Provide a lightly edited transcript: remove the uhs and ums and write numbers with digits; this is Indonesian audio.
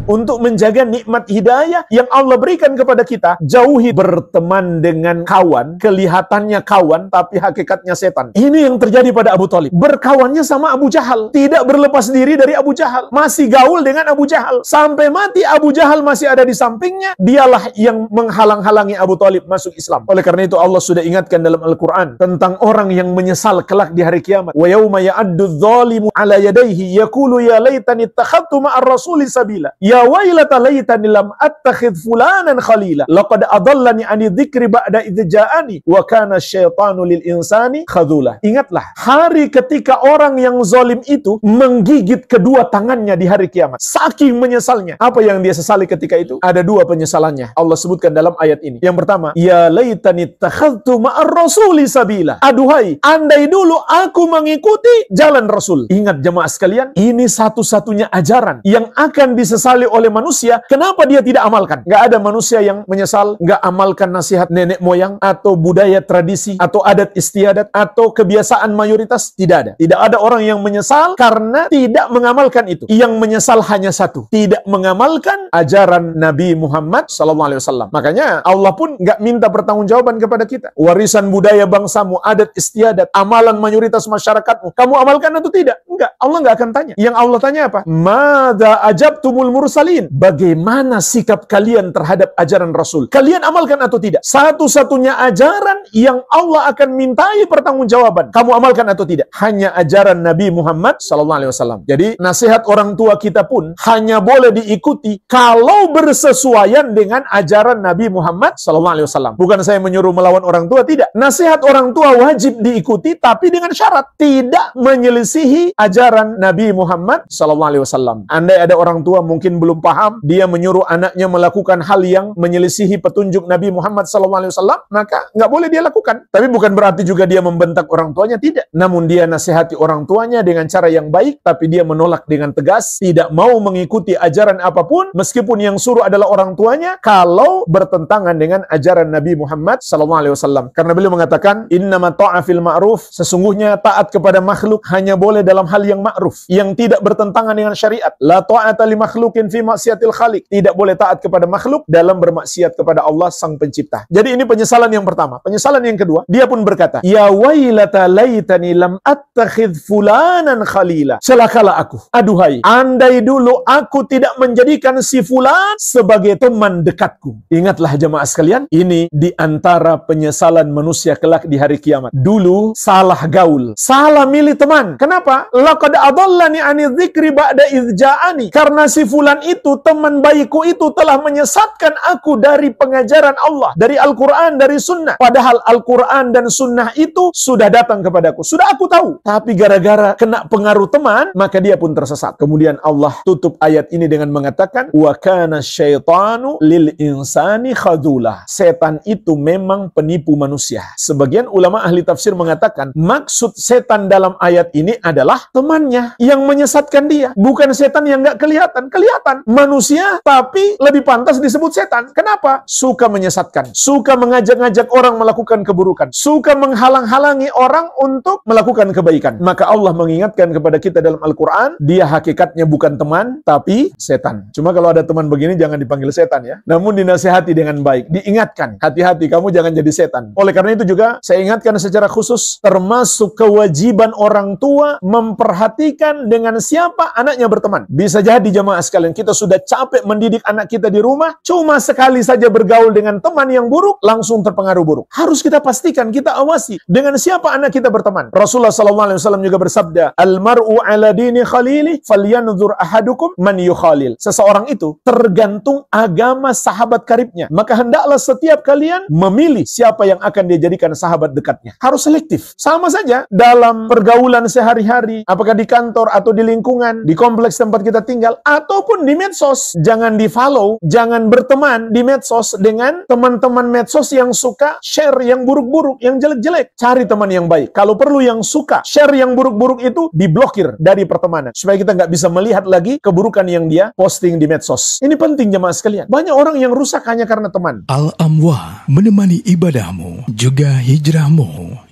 untuk menjaga nikmat hidayah yang Allah berikan kepada kita. Jauhi berteman dengan kawan, kelihatannya kawan, tapi hakikatnya setan. Ini yang terjadi pada Abu Thalib. Berkawannya sama Abu Jahal, tidak berlepas diri dari Abu Jahal, masih gaul dengan Abu Jahal. Sampai mati Abu Jahal masih ada di sampingnya, dialah yang menghalang-halangi Abu Thalib masuk Islam. Oleh karena itu Allah sudah ingatkan dalam Al-Quran tentang orang yang menyesal kelak di hari kiamat. Wa yauma ya'addu dzalimu ala yadayhi yaqulu ya laitani ittakhadtu ma'ar rasuli sabila. Ya wailata laitani lam attakhidh fulanan khalila. Laqad adallani 'ani dzikri ba'da idz ja'ani wa kana syaitanu lil insani khadzula. Ingatlah hari ketika orang yang zalim itu menggigit kedua tangannya di hari kiamat. Saking menyesalnya. Apa yang dia sesali ketika itu? Ada dua penyesalannya. Allah sebutkan dalam ayat ini. Yang pertama, ya laitani ittakhadtu ma'ar rasuli sabila. Aduhai, andai dulu aku mengikuti jalan Rasul. Ingat jemaah sekalian, ini satu-satunya ajaran yang akan disesali oleh manusia. Kenapa dia tidak amalkan? Nggak ada manusia yang menyesal nggak amalkan nasihat nenek moyang atau budaya tradisi atau adat istiadat atau kebiasaan mayoritas. Tidak ada. Tidak ada orang yang menyesal karena tidak mengamalkan itu. Yang menyesal hanya satu, tidak mengamalkan ajaran Nabi Muhammad SAW. Makanya Allah pun nggak minta pertanggungjawaban kepada kita. Warisan budaya bangsamu, adat istiadat, amalan mayoritas masyarakatmu, kamu amalkan atau tidak? Enggak, Allah nggak akan tanya. Yang Allah tanya apa? Madza ajabtumul mursalin? Bagaimana sikap kalian terhadap ajaran Rasul? Kalian amalkan atau tidak? Satu-satunya ajaran yang Allah akan mintai pertanggungjawaban. Kamu amalkan atau tidak? Hanya ajaran Nabi Muhammad SAW. Jadi nasihat orang tua kita pun hanya boleh diikuti kalau bersesuaian dengan ajaran Nabi Muhammad SAW. Bukan saya menyuruh melawan orang tua, tidak. Nasihat orang tua wajib diikuti, tapi dengan syarat tidak menyelisihi ajaran Nabi Muhammad SAW. Andai ada orang tua mungkin belum paham, dia menyuruh anaknya melakukan hal yang menyelisihi petunjuk Nabi Muhammad SAW, maka nggak boleh dia lakukan. Tapi bukan berarti juga dia membentak orang tuanya, tidak. Namun dia nasihati orang tuanya dengan cara yang baik, tapi dia menolak dengan tegas, tidak mau mengikuti ajaran apapun, meskipun yang suruh adalah orang tuanya, kalau bertentangan dengan ajaran Nabi Muhammad SAW. Karena beliau mengatakan, innama ta'a fil ma'ruf, sesungguhnya taat kepada makhluk hanya boleh dalam hal yang ma'ruf, yang tidak bertentangan dengan syariat. La ta'ata li makhlukin fi maksiatil khaliq, tidak boleh taat kepada makhluk dalam bermaksiat kepada Allah sang pencipta. Jadi ini penyesalan yang pertama. Penyesalan yang kedua, dia pun berkata, ya wailata laitani lam attakhidh fulanan khalila. Celakalah aku, aduhai, andai dulu aku tidak menjadikan si fulan sebagai teman dekatku. Ingatlah jemaah sekalian, ini di antara penyesalan manusia kelak di hari kiamat. Dulu salah gaul, salah milih teman. Kenapa? Laqad adallani 'ani dzikri ba'da idz ja'ani. Karena si fulan itu, teman baikku itu telah menyesatkan aku dari pengajaran Allah, dari Al-Quran, dari Sunnah. Padahal Al-Quran dan Sunnah itu sudah datang kepadaku, sudah aku tahu. Tapi gara-gara kena pengaruh teman, maka dia pun tersesat. Kemudian Allah tutup ayat ini dengan mengatakan, wa kana syaitanu lil insani khadzula. Setan itu memang penipu manusia. Sebagian ulama ahli tafsir mengatakan, maksud setan dalam ayat ini adalah temannya yang menyesatkan dia. Bukan setan yang nggak kelihatan. Kelihatan manusia, tapi lebih pantas disebut setan. Kenapa? Suka menyesatkan, suka mengajak-ngajak orang melakukan keburukan, suka menghalang-halangi orang untuk melakukan kebaikan. Maka Allah mengingatkan kepada kita dalam Al-Quran, dia hakikatnya bukan teman, tapi setan. Cuma kalau ada teman begini, jangan dipanggil setan ya. Namun dinasihati dengan baik, diingatkan, hati-hati kamu jangan jadi setan. Oleh karena itu juga, saya ingatkan secara khusus, termasuk kewajiban orang tua memperhatikan dengan siapa anaknya berteman. Bisa jadi jemaah sekalian, kita sudah capek mendidik anak kita di rumah, cuma sekali saja bergaul dengan teman yang buruk, langsung terpengaruh buruk. Harus kita pastikan, kita awasi dengan siapa anak kita berteman. Rasulullah SAW juga bersabda, Al-mar'u ala dini khalili, falyanzur ahadukum man yukhalil. Seseorang itu tergantung agama sahabat karibnya. Maka hendaklah setiap kalian memilih siapa yang akan dia jadikan sahabat dekatnya. Harus selektif. Sama saja dalam pergaulan sehari-hari, apakah di kantor atau di lingkungan, di kompleks tempat kita tinggal, ataupun di medsos. Jangan di-follow, jangan berteman di medsos dengan teman-teman medsos yang suka share yang buruk-buruk, yang jelek-jelek. Cari teman yang baik. Kalau perlu yang suka share yang buruk-buruk itu, diblokir dari pertemanan. Supaya kita nggak bisa melihat lagi keburukan yang dia posting di medsos. Ini penting jemaah sekalian. Banyak orang yang rusak hanya karena teman. Al-Amwah menemani ibadahmu, juga hijrahmu.